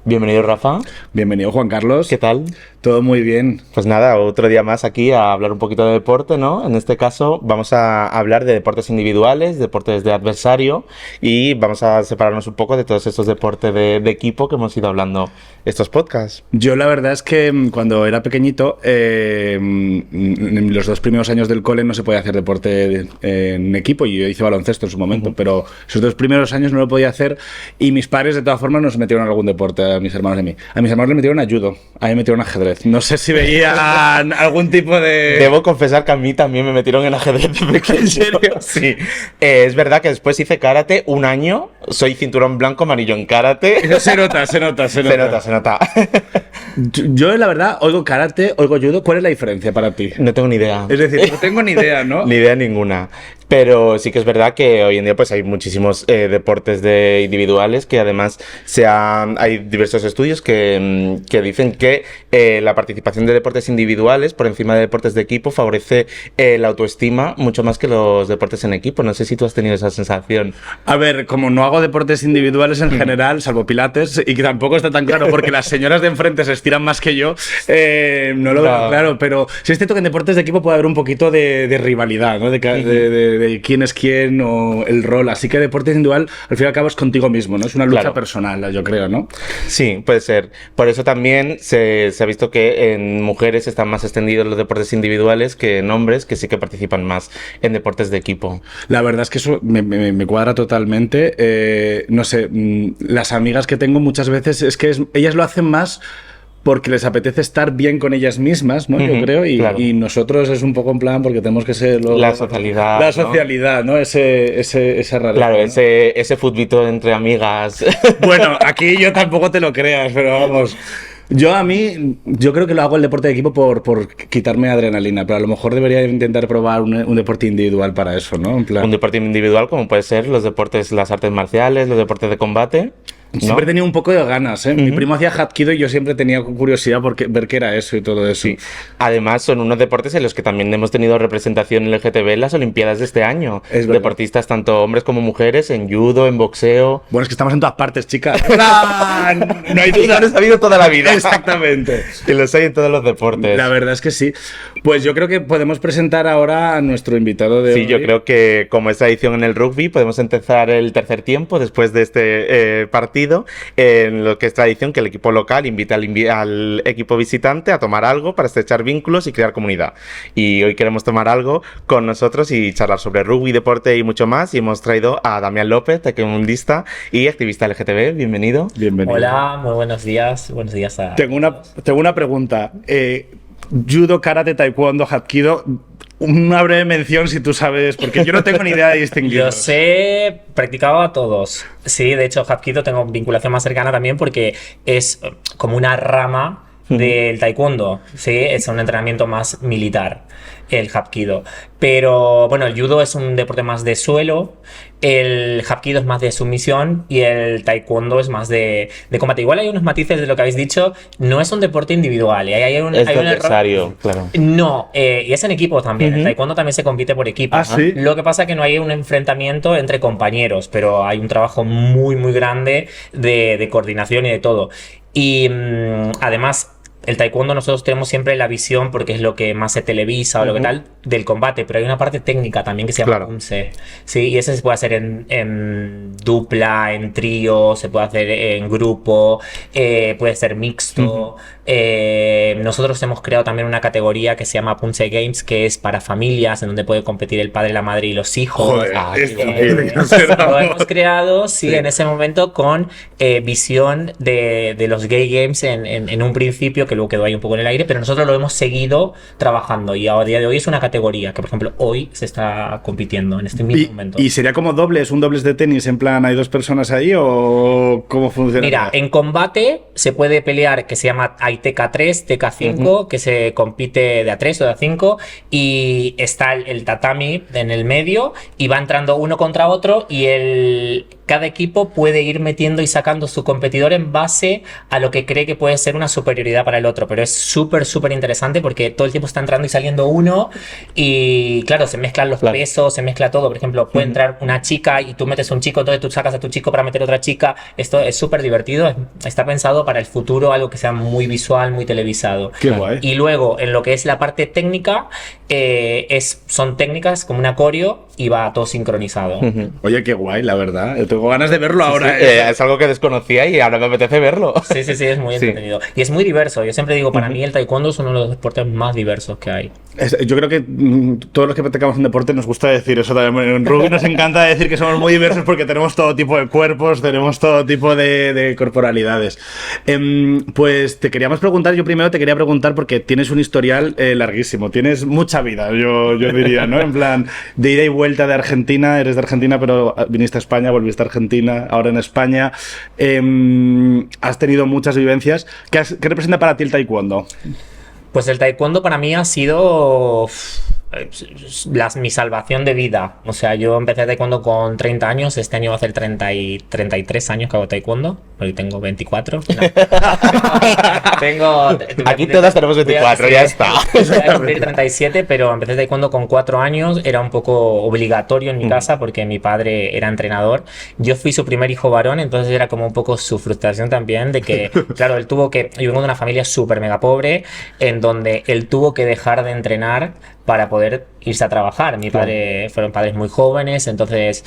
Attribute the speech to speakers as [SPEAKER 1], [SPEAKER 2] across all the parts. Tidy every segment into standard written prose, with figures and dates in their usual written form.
[SPEAKER 1] Bienvenido, Rafa.
[SPEAKER 2] Bienvenido, Juan Carlos.
[SPEAKER 1] ¿Qué tal?
[SPEAKER 2] Todo muy bien.
[SPEAKER 1] Pues nada, otro día más aquí a hablar un poquito de deporte, ¿no? En este caso vamos a hablar de deportes individuales, deportes de adversario y vamos a separarnos un poco de todos estos deportes de equipo que hemos ido hablando estos podcasts.
[SPEAKER 2] Yo la verdad es que cuando era pequeñito, en los 2 primeros años del cole no se podía hacer deporte en equipo y yo hice baloncesto en su momento, pero esos 2 primeros años no lo podía hacer y mis padres de todas formas nos metieron en algún deporte, a mis hermanos y a mí. A mis hermanos le metieron a judo, a mí me metieron a ajedrez. No sé si veían algún tipo de...
[SPEAKER 1] Debo confesar que a mí también me metieron en ajedrez de pequeño.
[SPEAKER 2] ¿En serio?
[SPEAKER 1] Sí. Es verdad que después hice karate un año, soy cinturón blanco amarillo en karate.
[SPEAKER 2] Se nota.
[SPEAKER 1] Se nota.
[SPEAKER 2] Yo, la verdad, oigo karate, oigo judo. ¿Cuál es la diferencia para ti?
[SPEAKER 1] No tengo ni idea.
[SPEAKER 2] Es decir, no tengo ni idea, ¿no?
[SPEAKER 1] Ni idea ninguna. Pero sí que es verdad que hoy en día pues hay muchísimos deportes individuales que además hay diversos estudios que dicen que la participación de deportes individuales por encima de deportes de equipo favorece la autoestima mucho más que los deportes en equipo. No sé si tú has tenido esa sensación.
[SPEAKER 2] A ver, como no hago deportes individuales en general, salvo pilates, y que tampoco está tan claro porque las señoras de enfrente se estiran más que yo, no lo veo claro, pero sí es cierto que en deportes de equipo puede haber un poquito de rivalidad, ¿no? De quién es quién o el rol, así que deporte individual al fin y al cabo es contigo mismo, ¿no? Es una lucha personal, yo creo, ¿no?
[SPEAKER 1] Sí, puede ser. Por eso también se ha visto que en mujeres están más extendidos los deportes individuales que en hombres, que sí que participan más en deportes de equipo.
[SPEAKER 2] La verdad es que eso me cuadra totalmente. No sé, las amigas que tengo muchas veces es que ellas lo hacen más porque les apetece estar bien con ellas mismas, ¿no? Yo creo, y nosotros es un poco en plan porque tenemos que ser...
[SPEAKER 1] La socialidad,
[SPEAKER 2] La socialidad, ¿no? Esa rareza.
[SPEAKER 1] Claro, ¿no? ese futbito entre amigas.
[SPEAKER 2] Bueno, aquí yo tampoco te lo creas, pero vamos... Yo creo que lo hago el deporte de equipo por quitarme adrenalina, pero a lo mejor debería intentar probar un deporte individual para eso, ¿no? En plan...
[SPEAKER 1] Un deporte individual como puede ser los deportes, las artes marciales, los deportes de combate... ¿No?
[SPEAKER 2] Siempre he tenido un poco de ganas, ¿eh? Mi primo hacía hapkido y yo siempre tenía curiosidad por ver qué era eso y todo eso.
[SPEAKER 1] Sí. Además, son unos deportes en los que también hemos tenido representación LGTB en las Olimpiadas de este año.
[SPEAKER 2] Es verdad.
[SPEAKER 1] Deportistas, tanto hombres como mujeres, en judo, en boxeo.
[SPEAKER 2] Bueno, es que estamos en todas partes, chicas. No hay duda.
[SPEAKER 1] Lo he sabido toda la vida.
[SPEAKER 2] Exactamente.
[SPEAKER 1] Y los hay en todos los deportes.
[SPEAKER 2] La verdad es que sí. Pues yo creo que podemos presentar ahora a nuestro invitado de hoy.
[SPEAKER 1] Sí, yo creo que como es tradición en el rugby, podemos empezar el tercer tiempo después de este partido. En lo que es tradición que el equipo local invita al equipo visitante a tomar algo para estrechar vínculos y crear comunidad. Y hoy queremos tomar algo con nosotros y charlar sobre rugby, deporte y mucho más. Y hemos traído a Damián López, taekwondista y activista LGTB. Bienvenido.
[SPEAKER 2] Bienvenido.
[SPEAKER 3] Hola, muy buenos días. Buenos días a...
[SPEAKER 2] Tengo una pregunta. Judo, karate, taekwondo, hapkido... Una breve mención si tú sabes, porque yo no tengo ni idea de distinguirlos.
[SPEAKER 3] Yo practicaba a todos. Sí, de hecho, hapkido tengo vinculación más cercana también porque es como una rama del taekwondo, sí, es un entrenamiento más militar, el hapkido. Pero bueno, el judo es un deporte más de suelo, el hapkido es más de sumisión y el taekwondo es más de combate. Igual hay unos matices de lo que habéis dicho, no es un deporte individual. Hay un
[SPEAKER 1] adversario, claro.
[SPEAKER 3] No, y es en equipo también. El taekwondo también se compite por equipo.
[SPEAKER 2] ¿Ah, sí?
[SPEAKER 3] Lo que pasa es que no hay un enfrentamiento entre compañeros, pero hay un trabajo muy, muy grande de coordinación y de todo. Y además... El taekwondo nosotros tenemos siempre la visión, porque es lo que más se televisa o lo que tal, del combate, pero hay una parte técnica también que se llama punse. Sí, y ese se puede hacer en dupla, en trío, se puede hacer en grupo, puede ser mixto. Nosotros hemos creado también una categoría que se llama Punse Games, que es para familias, en donde puede competir el padre, la madre y los hijos.
[SPEAKER 2] Joder,
[SPEAKER 3] lo hemos creado, sí, en ese momento con visión de los Gay Games en un principio, que luego quedó ahí un poco en el aire, pero nosotros lo hemos seguido trabajando y a día de hoy es una categoría que, por ejemplo, hoy se está compitiendo en este mismo momento.
[SPEAKER 2] ¿Y sería como dobles, un dobles de tenis, en plan hay 2 personas ahí o cómo funciona?
[SPEAKER 3] Mira, en combate se puede pelear, que se llama, hay TK3, TK5, que se compite de A3 o de A5 y está el tatami en el medio y va entrando uno contra otro y cada equipo puede ir metiendo y sacando su competidor en base a lo que cree que puede ser una superioridad para el otro, pero es súper, súper interesante porque todo el tiempo está entrando y saliendo uno y claro, se mezclan los pesos, se mezcla todo. Por ejemplo, puede entrar una chica y tú metes un chico, entonces tú sacas a tu chico para meter otra chica. Esto es súper divertido, está pensado para el futuro, algo que sea muy visual, muy televisado.
[SPEAKER 2] Qué guay.
[SPEAKER 3] Y luego, en lo que es la parte técnica, son técnicas como un acorio y va todo sincronizado.
[SPEAKER 2] Oye, qué guay, la verdad. Yo tengo ganas de verlo ahora.
[SPEAKER 1] Es algo que desconocía y ahora me apetece verlo.
[SPEAKER 3] Sí, es muy entretenido. Y es muy diverso. Yo siempre digo, para mí el taekwondo es uno de los deportes más diversos que hay.
[SPEAKER 2] Yo creo que todos los que practicamos un deporte nos gusta decir eso también. En rugby nos encanta decir que somos muy diversos porque tenemos todo tipo de cuerpos, tenemos todo tipo de corporalidades. Pues te queríamos preguntar, yo primero te quería preguntar porque tienes un historial larguísimo, tienes mucha vida, yo diría, ¿no? En plan, de ida y vuelta de Argentina, eres de Argentina pero viniste a España, volviste a Argentina, ahora en España. Has tenido muchas vivencias. ¿Qué representa para ti el taekwondo?
[SPEAKER 3] Pues el taekwondo para mí ha sido mi salvación de vida. O sea, yo empecé taekwondo con 30 años, este año va a ser 33 años que hago taekwondo, porque tengo 24. No.
[SPEAKER 1] Aquí todas tenemos 24, ya está.
[SPEAKER 3] Voy a cumplir 37, pero empecé taekwondo con 4 años, era un poco obligatorio en mi casa porque mi padre era entrenador. Yo fui su primer hijo varón, entonces era como un poco su frustración también de que, claro, yo vengo de una familia súper mega pobre, en donde él tuvo que dejar de entrenar para poder irse a trabajar. Mi padre fueron padres muy jóvenes, entonces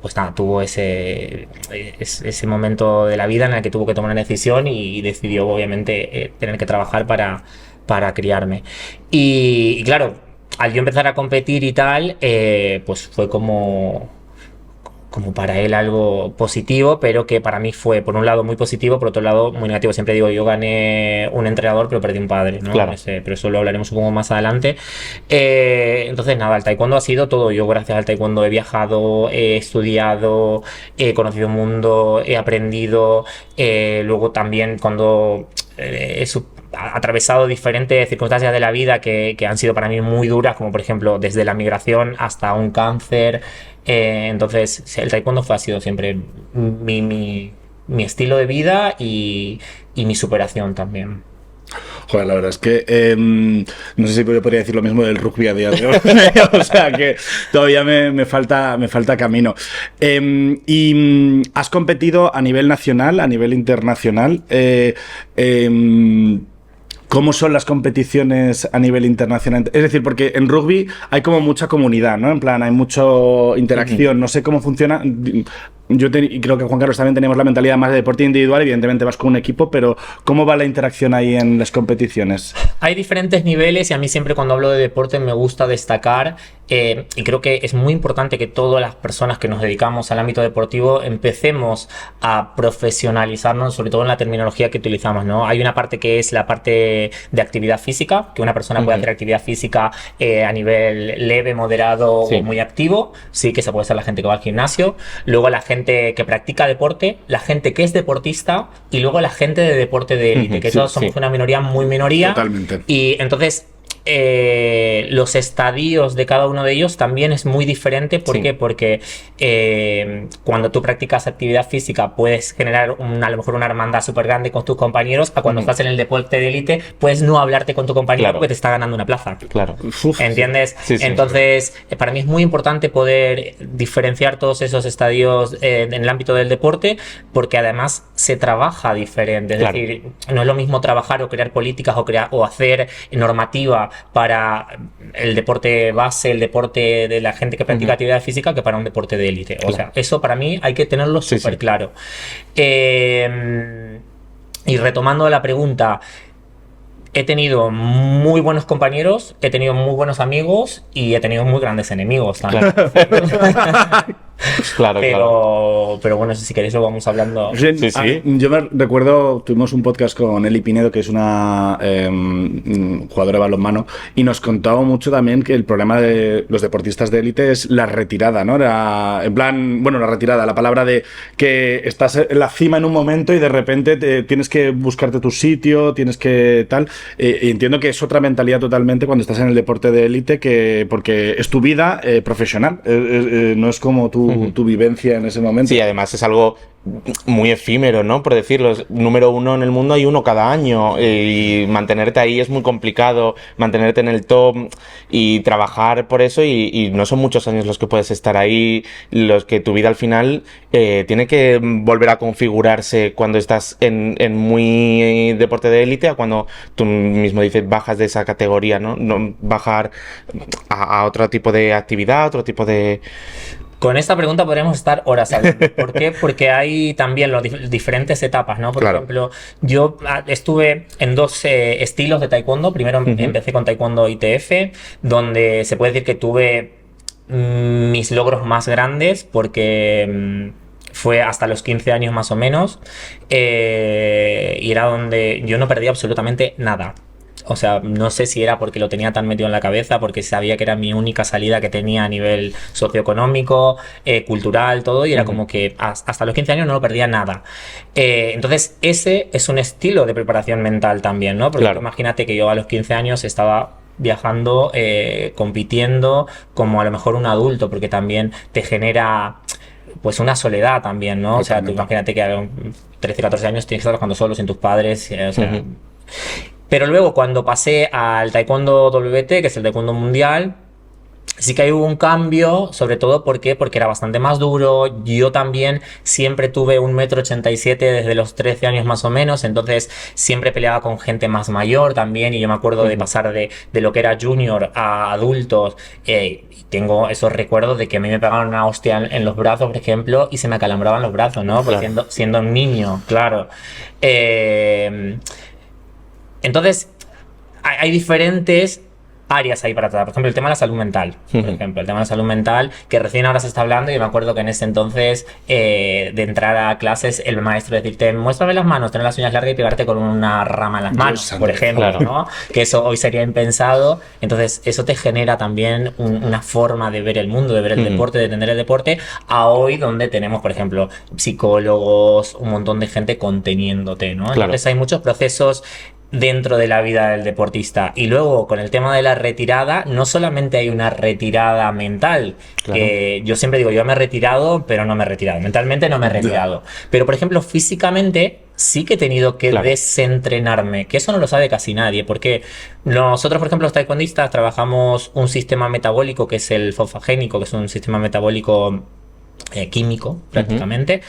[SPEAKER 3] pues nada, tuvo ese momento de la vida en el que tuvo que tomar una decisión y decidió obviamente tener que trabajar para criarme. Y claro, al yo empezar a competir y tal, pues fue como para él algo positivo, pero que para mí fue, por un lado, muy positivo, por otro lado, muy negativo. Siempre digo, yo gané un entrenador, pero perdí un padre, ¿no?
[SPEAKER 1] Claro.
[SPEAKER 3] Pero eso lo hablaremos un poco más adelante. Entonces, nada, el taekwondo ha sido todo. Yo, gracias al taekwondo, he viajado, he estudiado, he conocido el mundo, he aprendido. Luego también, cuando he atravesado diferentes circunstancias de la vida que han sido para mí muy duras, como por ejemplo desde la migración hasta un cáncer. Entonces el taekwondo ha sido siempre mi estilo de vida y mi superación también.
[SPEAKER 2] Joder, la verdad es que no sé si podría decir lo mismo del rugby a día de hoy. O sea que todavía me falta camino. Y has competido a nivel nacional, a nivel internacional. ¿Cómo son las competiciones a nivel internacional? Es decir, porque en rugby hay como mucha comunidad, ¿no? En plan, hay mucha interacción. No sé cómo funciona. Y creo que Juan Carlos también tenemos la mentalidad más de deporte individual. Evidentemente vas con un equipo, pero ¿cómo va la interacción ahí en las competiciones?
[SPEAKER 3] Hay diferentes niveles y a mí siempre cuando hablo de deporte me gusta destacar y creo que es muy importante que todas las personas que nos dedicamos al ámbito deportivo empecemos a profesionalizarnos, sobre todo en la terminología que utilizamos, ¿no? Hay una parte que es la parte de actividad física, que una persona puede hacer actividad física a nivel leve, moderado o muy activo. Sí, que se puede ser la gente que va al gimnasio. Luego la gente que practica deporte, la gente que es deportista y luego la gente de deporte de élite, que todos somos una minoría muy minoría.
[SPEAKER 2] Totalmente.
[SPEAKER 3] Y entonces los estadios de cada uno de ellos también es muy diferente. ¿Por qué? Porque cuando tú practicas actividad física puedes generar a lo mejor una hermandad súper grande con tus compañeros, a cuando estás en el deporte de élite puedes no hablarte con tu compañero porque te está ganando una plaza.
[SPEAKER 1] Claro.
[SPEAKER 3] ¿Entiendes?
[SPEAKER 1] Sí.
[SPEAKER 3] Entonces, para mí es muy importante poder diferenciar todos esos estadios en el ámbito del deporte, porque además se trabaja diferente. Es decir, no es lo mismo trabajar o crear políticas o hacer normativa para el deporte base, el deporte de la gente que practica actividad física, que para un deporte de élite. O sea, eso para mí hay que tenerlo súper claro. Y retomando la pregunta, he tenido muy buenos compañeros, he tenido muy buenos amigos y he tenido muy grandes enemigos también. Pero bueno, si queréis lo vamos hablando.
[SPEAKER 2] Sí. Yo me recuerdo, tuvimos un podcast con Eli Pinedo, que es una jugadora de balonmano, y nos contaba mucho también que el problema de los deportistas de élite es la retirada, ¿no? En plan, bueno, la retirada, la palabra de que estás en la cima en un momento y de repente tienes que buscarte tu sitio, tienes que tal. Y entiendo que es otra mentalidad totalmente cuando estás en el deporte de élite, porque es tu vida profesional. No es como tú tu vivencia en ese momento.
[SPEAKER 1] Sí, además es algo muy efímero, ¿no? Por decirlo, es número uno en el mundo, hay uno cada año, y mantenerte ahí es muy complicado, mantenerte en el top y trabajar por eso, y no son muchos años los que puedes estar ahí, los que tu vida al final tiene que volver a configurarse cuando estás en muy deporte de élite, a cuando tú mismo dices bajas de esa categoría, ¿no? No bajar a otro tipo de actividad, otro tipo de...
[SPEAKER 3] Con esta pregunta podríamos estar horas hablando. ¿Por qué? Porque hay también diferentes etapas, ¿no? Por ejemplo, yo estuve en dos estilos de taekwondo. Primero empecé con taekwondo ITF, donde se puede decir que tuve mis logros más grandes, porque fue hasta los 15 años más o menos, y era donde yo no perdía absolutamente nada. O sea, no sé si era porque lo tenía tan metido en la cabeza, porque sabía que era mi única salida que tenía a nivel socioeconómico, cultural, todo, y era como que hasta los 15 años no lo perdía nada. Entonces, ese es un estilo de preparación mental también, ¿no? Porque imagínate que yo a los 15 años estaba viajando, compitiendo como a lo mejor un adulto, porque también te genera pues una soledad también, ¿no? O sea, tú imagínate que a los 13, 14 años tienes que estar trabajando solo sin tus padres, o sea... Pero luego cuando pasé al taekwondo WT, que es el taekwondo mundial, sí que hubo un cambio, sobre todo porque era bastante más duro. Yo también siempre tuve 1,87 m desde los 13 años más o menos, entonces siempre peleaba con gente más mayor también, y yo me acuerdo de pasar de lo que era junior a adultos, y tengo esos recuerdos de que a mí me pegaban una hostia en los brazos, por ejemplo, y se me acalambraban los brazos, ¿no? Porque siendo un niño, claro. Entonces, hay diferentes áreas ahí para tratar. Por ejemplo, el tema de la salud mental. Por ejemplo, el tema de la salud mental, que recién ahora se está hablando, y me acuerdo que en ese entonces, de entrar a clases, el maestro decirte, muéstrame las manos, tener las uñas largas y pegarte con una rama en las manos, por ejemplo, ¿no? Que eso hoy sería impensado. Entonces, eso te genera también una forma de ver el mundo, de ver el deporte, de entender el deporte, a hoy donde tenemos, por ejemplo, psicólogos, un montón de gente conteniéndote, ¿no? Entonces, hay muchos procesos dentro de la vida del deportista. Y luego con el tema de la retirada, no solamente hay una retirada mental, que yo siempre digo, yo me he retirado, pero no me he retirado, mentalmente no me he retirado, pero por ejemplo físicamente sí que he tenido que desentrenarme, que eso no lo sabe casi nadie, porque nosotros, por ejemplo, los taekwondistas trabajamos un sistema metabólico que es el fosfagénico, que es un sistema metabólico químico prácticamente.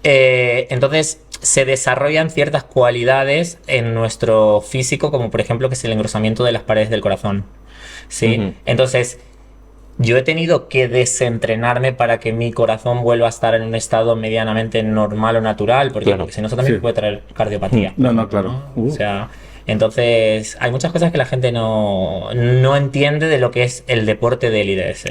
[SPEAKER 3] Entonces se desarrollan ciertas cualidades en nuestro físico, como por ejemplo que es el engrosamiento de las paredes del corazón, ¿sí? Entonces yo he tenido que desentrenarme para que mi corazón vuelva a estar en un estado medianamente normal o natural, porque si no, eso también puede traer cardiopatía.
[SPEAKER 2] Claro.
[SPEAKER 3] O sea, entonces hay muchas cosas que la gente no entiende de lo que es el deporte de élite. Es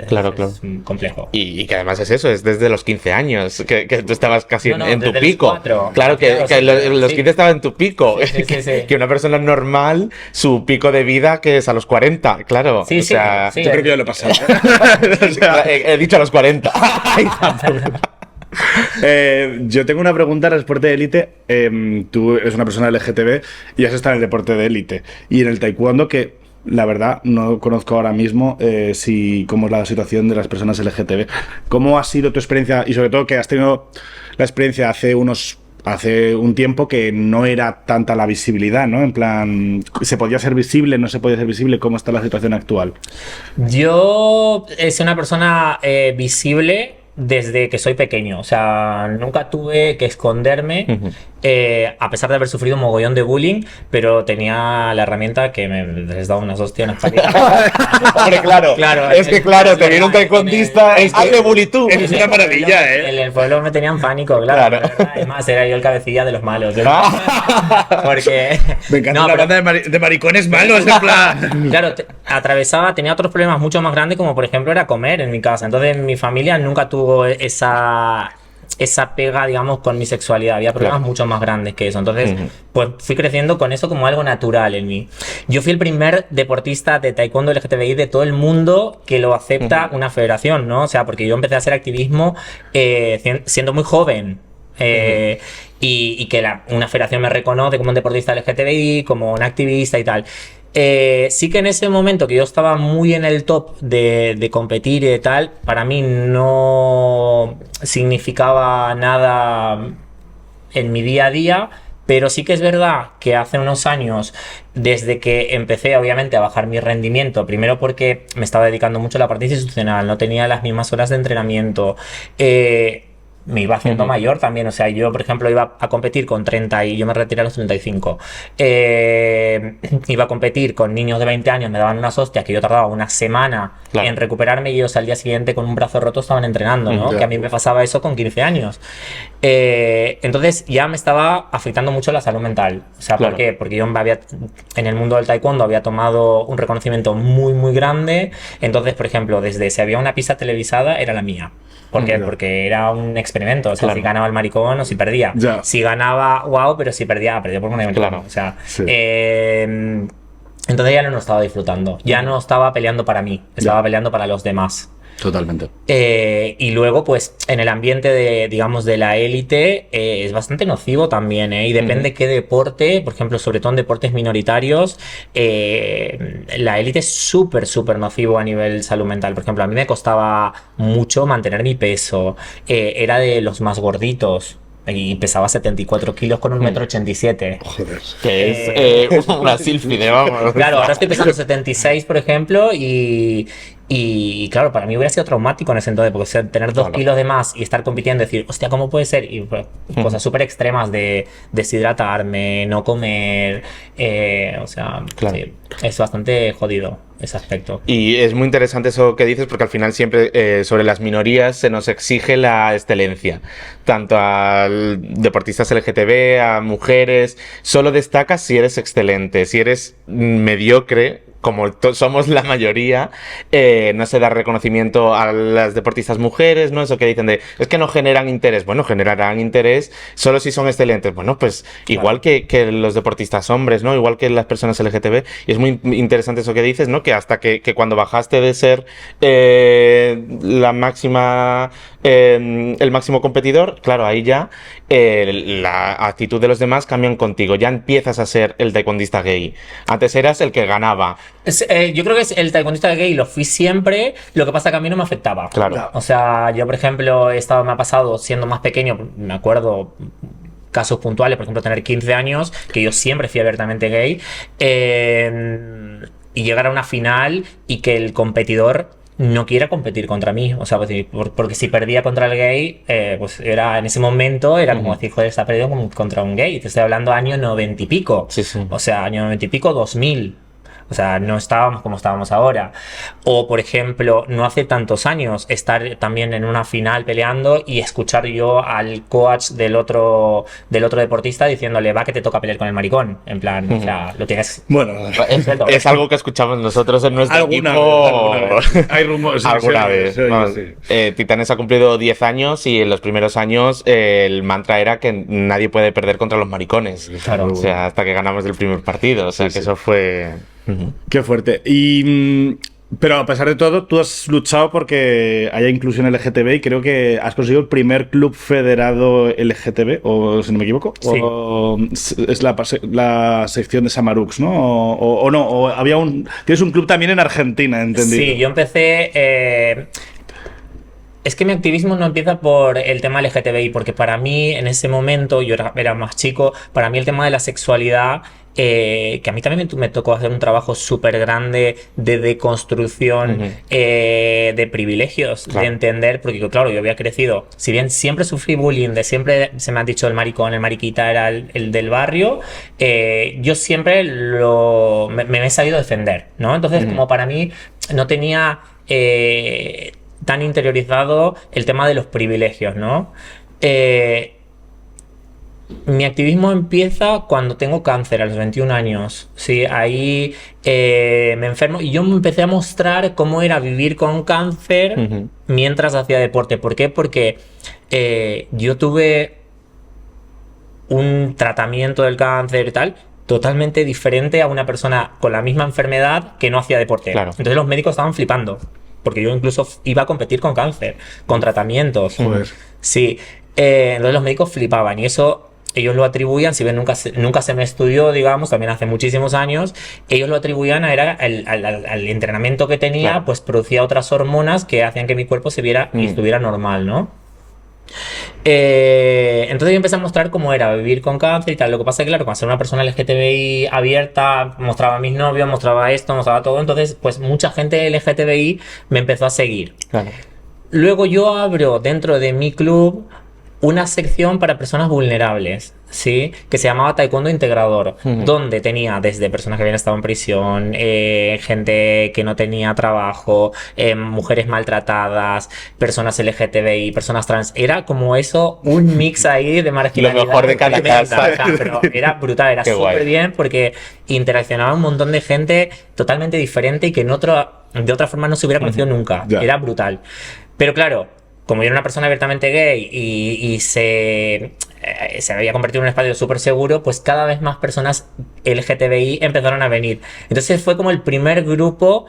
[SPEAKER 3] complejo.
[SPEAKER 1] Y que además es eso, es desde los 15 años, que tú estabas casi en tu pico.
[SPEAKER 3] 4.
[SPEAKER 1] Claro, que los 15 estaban en tu pico.
[SPEAKER 3] Sí.
[SPEAKER 1] Que una persona normal, su pico de vida, que es a los 40, claro.
[SPEAKER 3] Sí,
[SPEAKER 1] yo
[SPEAKER 2] creo que ya lo he pasado.
[SPEAKER 1] He dicho a los 40.
[SPEAKER 2] Yo tengo una pregunta al deporte de élite. Tú eres una persona LGTB y has estado en el deporte de élite y en el taekwondo, que la verdad no conozco ahora mismo cómo es la situación de las personas LGTB. ¿Cómo ha sido tu experiencia? Y sobre todo que has tenido la experiencia hace un tiempo que no era tanta la visibilidad, ¿no? En plan, ¿se podía ser visible? ¿No se podía ser visible? ¿Cómo está la situación actual?
[SPEAKER 3] Yo soy una persona visible desde que soy pequeño, o sea, nunca tuve que esconderme, a pesar de haber sufrido un mogollón de bullying, pero tenía la herramienta que les daba unas hostias en
[SPEAKER 1] Hombre, claro, es que te viene un taekwondista, hazle bully tú.
[SPEAKER 2] Es una maravilla,
[SPEAKER 3] En el pueblo me tenían pánico, claro. Además, era yo el cabecilla de los malos. Porque...
[SPEAKER 2] Me encanta la banda de maricones malos, en plan...
[SPEAKER 3] Claro, tenía otros problemas mucho más grandes, como por ejemplo era comer en mi casa. Entonces mi familia nunca tuvo esa pega, digamos, con mi sexualidad. Había problemas mucho más grandes que eso. Entonces, pues fui creciendo con eso como algo natural en mí. Yo fui el primer deportista de taekwondo LGTBI de todo el mundo que lo acepta una federación, ¿no? O sea, porque yo empecé a hacer activismo siendo muy joven. Y que una federación me reconoce como un deportista LGTBI, como un activista y tal. Sí que en ese momento que yo estaba muy en el top de competir y de tal, para mí no significaba nada en mi día a día, pero sí que es verdad que hace unos años, desde que empecé obviamente a bajar mi rendimiento, primero porque me estaba dedicando mucho a la parte institucional, no tenía las mismas horas de entrenamiento, me iba haciendo mayor también, o sea, yo por ejemplo iba a competir con 30 y yo me retiré a los 35. Iba a competir con niños de 20 años, me daban unas hostias que yo tardaba una semana en recuperarme y ellos al día siguiente con un brazo roto estaban entrenando, ¿no? Que a mí me pasaba eso con 15 años. Entonces ya me estaba afectando mucho la salud mental. O sea, ¿por qué? Porque yo en el mundo del taekwondo había tomado un reconocimiento muy, muy grande. Entonces, por ejemplo, desde si había una pista televisada, era la mía. ¿Por qué? Porque era un experimento. O sea, si ganaba el maricón o si perdía. Si ganaba, wow, pero si perdía por un maricón. O sea, entonces ya no lo estaba disfrutando. Ya no estaba peleando para mí. Estaba peleando para los demás.
[SPEAKER 2] Totalmente.
[SPEAKER 3] Y luego, pues, en el ambiente digamos, de la élite, es bastante nocivo también, ¿eh? Y depende qué deporte, por ejemplo, sobre todo en deportes minoritarios, la élite es súper, súper nocivo a nivel salud mental. Por ejemplo, a mí me costaba mucho mantener mi peso. Era de los más gorditos. Y pesaba 74 kilos con 1,87 m.
[SPEAKER 2] Joder.
[SPEAKER 1] Que es una sílfide, vamos.
[SPEAKER 3] Claro, ahora estoy pesando 76, por ejemplo, y claro, para mí hubiera sido traumático en ese entonces, porque tener 2 kilos de más y estar compitiendo, decir, hostia, ¿cómo puede ser? Y cosas súper extremas de deshidratarme, no comer, o sea, sí, es bastante jodido ese aspecto.
[SPEAKER 1] Y es muy interesante eso que dices, porque al final siempre sobre las minorías se nos exige la excelencia, tanto a deportistas LGTB, a mujeres. Solo destacas si eres excelente. Si eres mediocre, como somos la mayoría, no se da reconocimiento a las deportistas mujeres, ¿no? Eso que dicen es que no generan interés. Bueno, generarán interés solo si son excelentes. Bueno, pues igual que los deportistas hombres, ¿no? Igual que las personas LGTB. Y es muy interesante eso que dices, ¿no? Que hasta que cuando bajaste de ser la máxima, el máximo competidor, claro, ahí ya la actitud de los demás cambian contigo. Ya empiezas a ser el taekwondista gay. Antes eras el que ganaba.
[SPEAKER 3] Yo creo que es el taekwondista gay, lo fui siempre, lo que pasa que a mí no me afectaba.
[SPEAKER 1] Claro.
[SPEAKER 3] O sea, yo por ejemplo me ha pasado siendo más pequeño, me acuerdo casos puntuales, por ejemplo tener 15 años, que yo siempre fui abiertamente gay, y llegar a una final y que el competidor no quiera competir contra mí, o sea, porque si perdía contra el gay, pues era en ese momento era como decir, joder, está perdido contra un gay. Te estoy hablando año 90 y pico, o sea, año 90 y pico, 2000. O sea, no estábamos como estábamos ahora. O, por ejemplo, no hace tantos años, estar también en una final peleando y escuchar yo al coach del otro deportista diciéndole, va que te toca pelear con el maricón. En plan, o sea, lo tienes...
[SPEAKER 2] Bueno,
[SPEAKER 1] es algo que escuchamos nosotros en nuestro equipo.
[SPEAKER 2] Hay rumores.
[SPEAKER 1] Alguna vez. Titanes ha cumplido 10 años y en los primeros años el mantra era que nadie puede perder contra los maricones.
[SPEAKER 3] Claro.
[SPEAKER 1] O sea, hasta que ganamos el primer partido. O sea, que eso fue...
[SPEAKER 2] Qué fuerte. Pero a pesar de todo, tú has luchado porque haya inclusión LGTB y creo que has conseguido el primer club federado LGTB, o si no me equivoco,
[SPEAKER 3] sí.
[SPEAKER 2] O es la sección de Samarux, ¿no? O no, o había tienes un club también en Argentina, entendí.
[SPEAKER 3] Sí, yo empecé... Es que mi activismo no empieza por el tema LGTBI, porque para mí en ese momento, yo era más chico, para mí el tema de la sexualidad, que a mí también me tocó hacer un trabajo súper grande de deconstrucción de privilegios, de entender, porque claro, yo había crecido, si bien siempre sufrí bullying, de siempre se me ha dicho el maricón, el mariquita era el del barrio, yo siempre me he sabido defender, ¿no? Entonces, como para mí no tenía... tan interiorizado el tema de los privilegios, ¿no? Mi activismo empieza cuando tengo cáncer a los 21 años. Sí, ahí me enfermo y yo me empecé a mostrar cómo era vivir con cáncer mientras hacía deporte. ¿Por qué? Porque yo tuve un tratamiento del cáncer y tal totalmente diferente a una persona con la misma enfermedad que no hacía deporte.
[SPEAKER 1] Claro.
[SPEAKER 3] Entonces los médicos estaban flipando. Porque yo incluso iba a competir con cáncer, con tratamientos.
[SPEAKER 2] Joder.
[SPEAKER 3] Sí. Entonces los médicos flipaban y eso ellos lo atribuían, si bien nunca se me estudió, digamos, también hace muchísimos años, ellos lo atribuían al entrenamiento que tenía,
[SPEAKER 1] Claro.
[SPEAKER 3] pues producía otras hormonas que hacían que mi cuerpo se viera y estuviera normal, ¿no? Entonces yo empecé a mostrar cómo era vivir con cáncer y tal. Lo que pasa es que, claro, cuando ser una persona LGTBI abierta, mostraba a mis novios, mostraba esto, mostraba todo. Entonces, pues mucha gente LGTBI me empezó a seguir.
[SPEAKER 1] Claro.
[SPEAKER 3] Luego yo abro dentro de mi club una sección para personas vulnerables, ¿sí? Que se llamaba Taekwondo Integrador, donde tenía desde personas que habían estado en prisión, gente que no tenía trabajo, mujeres maltratadas, personas LGTBI, personas trans. Era como eso, un mix ahí de marginalidad.
[SPEAKER 1] Lo mejor de cada
[SPEAKER 3] tremenda,
[SPEAKER 1] casa.
[SPEAKER 3] o sea, pero era brutal, era
[SPEAKER 1] Qué guay.
[SPEAKER 3] súper bien porque interaccionaba un montón de gente totalmente diferente y que de otra forma no se hubiera conocido nunca.
[SPEAKER 2] Ya.
[SPEAKER 3] Era brutal. Pero claro, como yo era una persona abiertamente gay y se había convertido en un espacio súper seguro, pues cada vez más personas LGTBI empezaron a venir. Entonces fue como el primer grupo,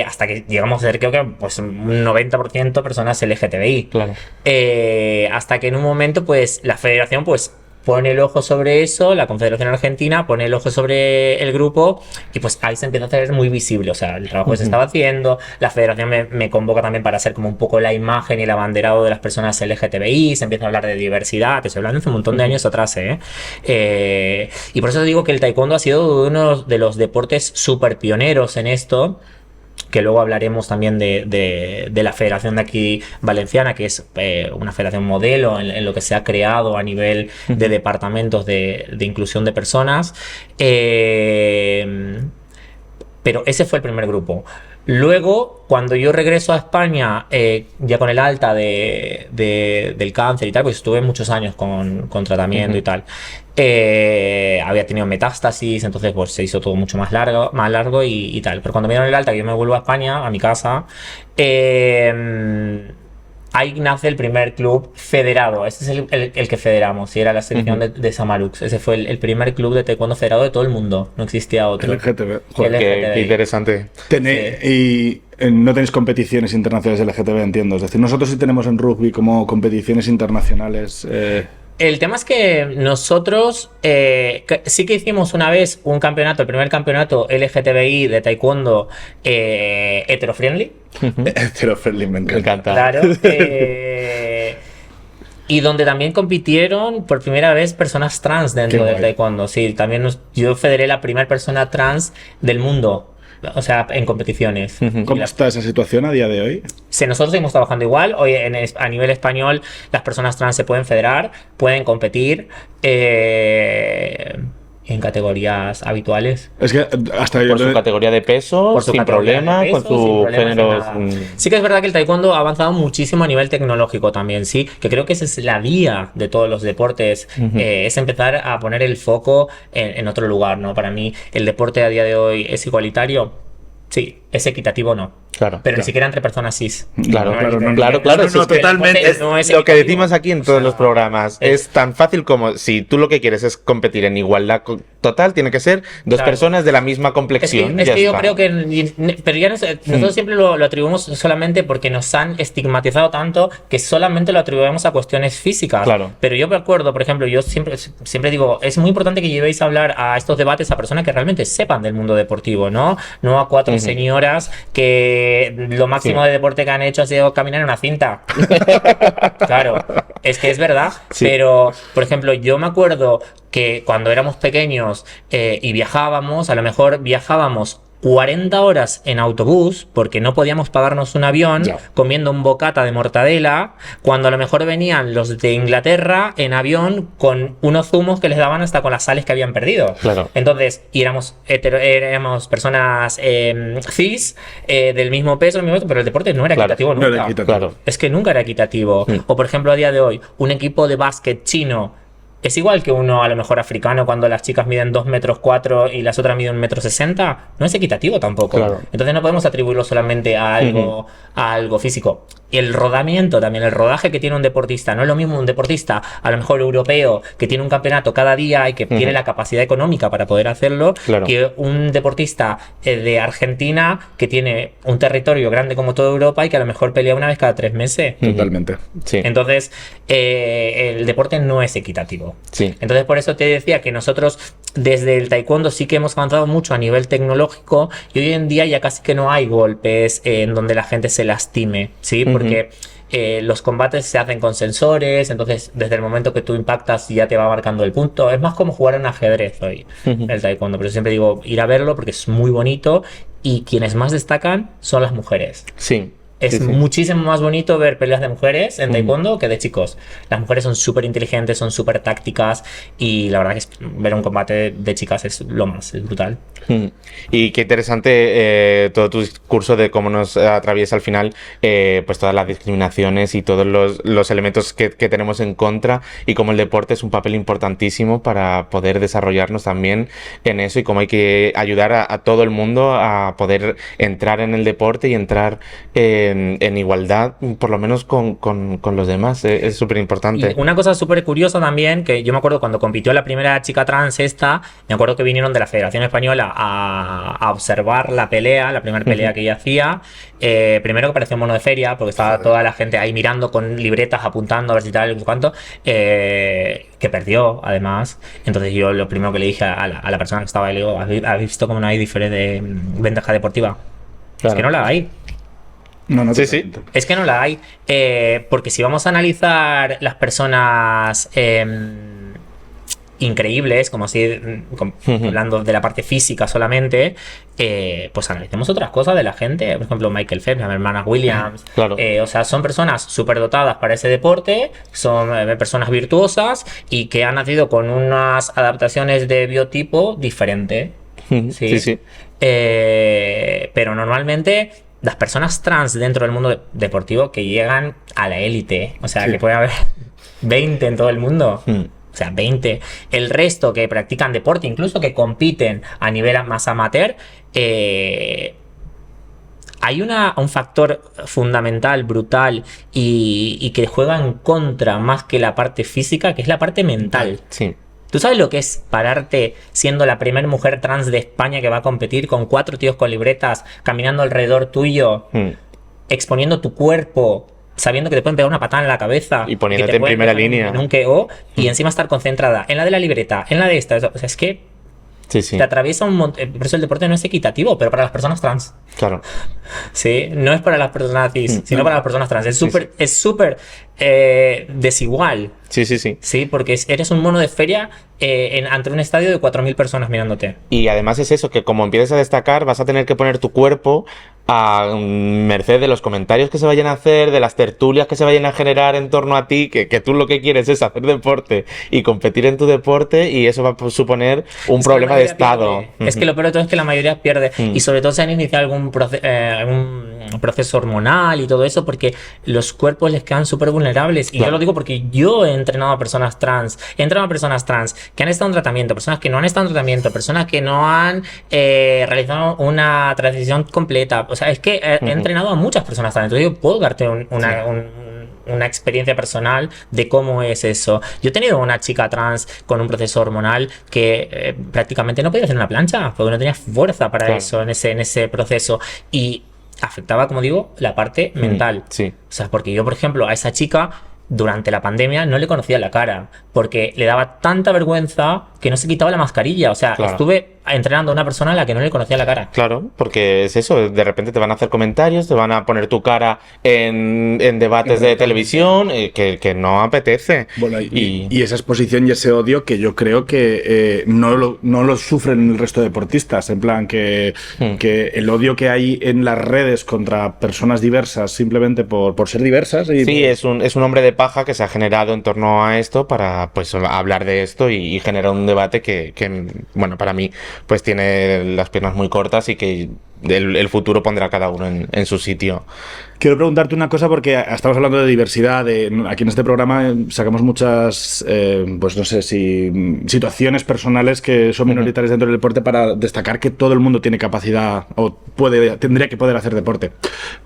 [SPEAKER 3] hasta que llegamos a ser, creo que pues, un 90% personas LGTBI.
[SPEAKER 1] Claro.
[SPEAKER 3] Hasta que en un momento, pues la federación, pues pone el ojo sobre eso, la Confederación Argentina pone el ojo sobre el grupo y pues ahí se empieza a hacer muy visible, o sea, el trabajo que se estaba haciendo, la federación me convoca también para hacer como un poco la imagen y el abanderado de las personas LGTBI, se empieza a hablar de diversidad, te estoy hablando hace un montón de años atrás, y por eso digo que el taekwondo ha sido uno de los deportes súper pioneros en esto, que luego hablaremos también de la federación de aquí valenciana, que es una federación modelo en lo que se ha creado a nivel de departamentos de inclusión de personas. Pero ese fue el primer grupo. Luego, cuando yo regreso a España, ya con el alta del cáncer y tal, pues estuve muchos años con tratamiento y tal. Había tenido metástasis, entonces pues se hizo todo mucho más largo y tal. Pero cuando me dieron el alta, que yo me vuelvo a España, a mi casa, ahí nace el primer club federado. Ese es el que federamos, y era la sección de Samarux. Ese fue el primer club de taekwondo federado de todo el mundo. No existía otro.
[SPEAKER 2] LGTB.
[SPEAKER 1] Joder,
[SPEAKER 3] LGTBI.
[SPEAKER 1] qué interesante.
[SPEAKER 2] Y no tenéis competiciones internacionales de LGTB, entiendo. Es decir, nosotros sí tenemos en rugby como competiciones internacionales.
[SPEAKER 3] El tema es que nosotros sí que hicimos una vez un campeonato, el primer campeonato LGTBI de taekwondo hetero-friendly.
[SPEAKER 2] Hetero-friendly, me
[SPEAKER 1] Me
[SPEAKER 2] encanta.
[SPEAKER 1] encanta.
[SPEAKER 3] Claro. Y donde también compitieron por primera vez personas trans dentro
[SPEAKER 2] Qué
[SPEAKER 3] del
[SPEAKER 2] guay.
[SPEAKER 3] taekwondo. Sí, también yo federé la primera persona trans del mundo. O sea, en competiciones.
[SPEAKER 2] ¿Cómo está esa situación a día de hoy?
[SPEAKER 3] Si nosotros seguimos trabajando igual, hoy a nivel español las personas trans se pueden federar, pueden competir en categorías habituales.
[SPEAKER 2] Es que hasta
[SPEAKER 1] Por su categoría de peso,
[SPEAKER 3] Por su
[SPEAKER 1] sin
[SPEAKER 3] categoría de
[SPEAKER 1] problema,
[SPEAKER 3] peso,
[SPEAKER 1] con
[SPEAKER 3] sin
[SPEAKER 1] su
[SPEAKER 3] problema,
[SPEAKER 1] género.
[SPEAKER 3] sin nada. Sí que es verdad que el taekwondo ha avanzado muchísimo a nivel tecnológico también, sí, que creo que esa es la vía de todos los deportes, es empezar a poner el foco en otro lugar, ¿no? Para mí el deporte a día de hoy es igualitario, sí, es equitativo, no.
[SPEAKER 1] Claro.
[SPEAKER 3] Pero ni siquiera entre personas cis.
[SPEAKER 1] Claro,
[SPEAKER 3] No,
[SPEAKER 1] claro,
[SPEAKER 3] no,
[SPEAKER 1] claro, claro,
[SPEAKER 2] no,
[SPEAKER 1] si es que
[SPEAKER 2] totalmente.
[SPEAKER 1] es
[SPEAKER 3] no es
[SPEAKER 1] lo que
[SPEAKER 3] equitativo.
[SPEAKER 1] decimos aquí en
[SPEAKER 3] O
[SPEAKER 1] todos
[SPEAKER 3] sea,
[SPEAKER 1] los programas. Es tan fácil como si tú lo que quieres es competir en igualdad total, tiene que ser dos
[SPEAKER 3] Claro.
[SPEAKER 1] personas de la misma complexión.
[SPEAKER 3] Es
[SPEAKER 1] ya
[SPEAKER 3] que yo
[SPEAKER 1] está.
[SPEAKER 3] creo que. Pero ya nosotros siempre lo atribuimos solamente porque nos han estigmatizado tanto que solamente lo atribuimos a cuestiones físicas.
[SPEAKER 1] Claro.
[SPEAKER 3] Pero yo me acuerdo, por ejemplo, yo siempre digo, es muy importante que llevéis a hablar a estos debates a personas que realmente sepan del mundo deportivo, ¿no? No a cuatro señoras que lo máximo de deporte que han hecho ha sido caminar en una cinta. Claro, es que es verdad.
[SPEAKER 1] Sí.
[SPEAKER 3] Pero, por ejemplo, yo me acuerdo que cuando éramos pequeños y viajábamos, a lo mejor viajábamos 40 horas en autobús porque no podíamos pagarnos un avión
[SPEAKER 2] Ya.
[SPEAKER 3] comiendo un bocata de mortadela, cuando a lo mejor venían los de Inglaterra en avión con unos zumos que les daban hasta con las sales que habían perdido.
[SPEAKER 1] Claro.
[SPEAKER 3] Entonces, y éramos personas cis, del mismo peso, pero el deporte no era
[SPEAKER 1] Claro,
[SPEAKER 3] equitativo
[SPEAKER 2] no
[SPEAKER 3] nunca.
[SPEAKER 2] era equitativo.
[SPEAKER 1] Claro.
[SPEAKER 3] Es que nunca era equitativo. O por ejemplo, a día de hoy, un equipo de básquet chino es igual que uno a lo mejor africano cuando las chicas miden 2,4 m y las otras miden 1,60 m. No es equitativo tampoco.
[SPEAKER 1] Claro.
[SPEAKER 3] Entonces no podemos atribuirlo solamente a algo físico. Y el rodamiento también, el rodaje que tiene un deportista. No es lo mismo un deportista, a lo mejor europeo, que tiene un campeonato cada día y que tiene la capacidad económica para poder hacerlo,
[SPEAKER 1] Claro.
[SPEAKER 3] que un deportista de Argentina que tiene un territorio grande como toda Europa y que a lo mejor pelea una vez cada 3 meses.
[SPEAKER 2] Totalmente.
[SPEAKER 1] Sí.
[SPEAKER 3] Entonces, el deporte no es equitativo. todo.
[SPEAKER 1] Sí.
[SPEAKER 3] Entonces, por eso te decía que nosotros desde el taekwondo sí que hemos avanzado mucho a nivel tecnológico y hoy en día ya casi que no hay golpes en donde la gente se lastime, ¿sí? Porque los combates se hacen con sensores, entonces desde el momento que tú impactas ya te va marcando el punto. Es más como jugar en ajedrez hoy, el taekwondo. Pero siempre digo, ir a verlo porque es muy bonito y quienes más destacan son las mujeres.
[SPEAKER 1] Sí.
[SPEAKER 3] Es muchísimo más bonito ver peleas de mujeres en taekwondo que de chicos. Las mujeres son súper inteligentes, son súper tácticas y la verdad que ver un combate de chicas es lo más, es brutal.
[SPEAKER 1] Y qué interesante todo tu discurso de cómo nos atraviesa al final pues todas las discriminaciones y todos los elementos que tenemos en contra y cómo el deporte es un papel importantísimo para poder desarrollarnos también en eso y cómo hay que ayudar a todo el mundo a poder entrar en el deporte y entrar en igualdad, por lo menos con los demás. Es súper importante.
[SPEAKER 3] Y una cosa súper curiosa también, que yo me acuerdo cuando compitió la primera chica trans me acuerdo que vinieron de la Federación Española a observar la pelea, la primera pelea que ella hacía. Primero que parecía un mono de feria, porque estaba toda la gente ahí mirando con libretas, apuntando a ver si tal y cuánto, que perdió además. Entonces yo lo primero que le dije a la persona que estaba ahí, le digo, ¿has visto cómo no hay diferente ventaja deportiva?
[SPEAKER 1] Claro.
[SPEAKER 3] Es que no la hay.
[SPEAKER 2] No,
[SPEAKER 1] Sí.
[SPEAKER 3] Es que no la hay. Porque si vamos a analizar las personas increíbles, como así, hablando de la parte física solamente, pues analicemos otras cosas de la gente. Por ejemplo, Michael Phelps, la hermana Williams.
[SPEAKER 1] Claro.
[SPEAKER 3] O sea, son personas súper dotadas para ese deporte, son personas virtuosas y que han nacido con unas adaptaciones de biotipo diferente.
[SPEAKER 1] Sí.
[SPEAKER 3] Pero normalmente las personas trans dentro del mundo deportivo que llegan a la élite, o sea, que puede haber 20 en todo el mundo. O sea, 20. El resto que practican deporte, incluso que compiten a nivel más amateur, hay un factor fundamental, brutal y que juega en contra más que la parte física, que es la parte mental.
[SPEAKER 1] Sí.
[SPEAKER 3] ¿Tú sabes lo que es pararte siendo la primera mujer trans de España que va a competir con 4 tíos con libretas caminando alrededor tuyo, exponiendo tu cuerpo, sabiendo que te pueden pegar una patada en la cabeza
[SPEAKER 1] y poniéndote en primera línea
[SPEAKER 3] en un KO y encima estar concentrada en la de la libreta, en la de esta? O sea, es que te atraviesa un montón. Por eso el deporte no es equitativo, pero para las personas trans.
[SPEAKER 1] Claro.
[SPEAKER 3] Sí, no es para las personas cis, sino para las personas trans. Es súper desigual.
[SPEAKER 1] Sí.
[SPEAKER 3] Sí, porque eres un mono de feria ante un estadio de 4.000 personas mirándote.
[SPEAKER 1] Y además es eso, que como empieces a destacar, vas a tener que poner tu cuerpo a merced de los comentarios que se vayan a hacer, de las tertulias que se vayan a generar en torno a ti, que tú lo que quieres es hacer deporte y competir en tu deporte, y eso va a suponer un problema de estado.
[SPEAKER 3] Es que lo peor de todo es que la mayoría pierde, y sobre todo se han iniciado algún proceso hormonal y todo eso, porque los cuerpos les quedan súper vulnerables. Y yo lo digo porque yo he entrenado a personas trans, que han estado en tratamiento, personas que no han estado en tratamiento, personas que no han realizado una transición completa. O sea, es que he entrenado a muchas personas trans, entonces yo puedo darte una experiencia personal de cómo es eso. Yo he tenido una chica trans con un proceso hormonal que prácticamente no podía hacer una plancha porque no tenía fuerza para eso en ese proceso, y afectaba, como digo, la parte mental.
[SPEAKER 1] Sí.
[SPEAKER 3] O sea, porque yo, por ejemplo, a esa chica durante la pandemia no le conocía la cara porque le daba tanta vergüenza que no se quitaba la mascarilla. O sea, estuve entrenando a una persona a la que no le conocía la cara. Claro,
[SPEAKER 1] porque es eso, de repente te van a hacer comentarios, te van a poner tu cara en debates de televisión que no apetece.
[SPEAKER 2] Bueno, y esa exposición y ese odio que yo creo que no lo sufren el resto de deportistas, en plan que el odio que hay en las redes contra personas diversas simplemente por ser diversas.
[SPEAKER 1] Sí, es un hombre de paja que se ha generado en torno a esto para pues hablar de esto y generar un debate que bueno, para mí pues tiene las piernas muy cortas y que el futuro pondrá a cada uno en su sitio.
[SPEAKER 2] Quiero preguntarte una cosa porque estamos hablando de diversidad. Aquí en este programa sacamos muchas, pues no sé si situaciones personales que son minoritarias dentro del deporte para destacar que todo el mundo tiene capacidad o tendría que poder hacer deporte.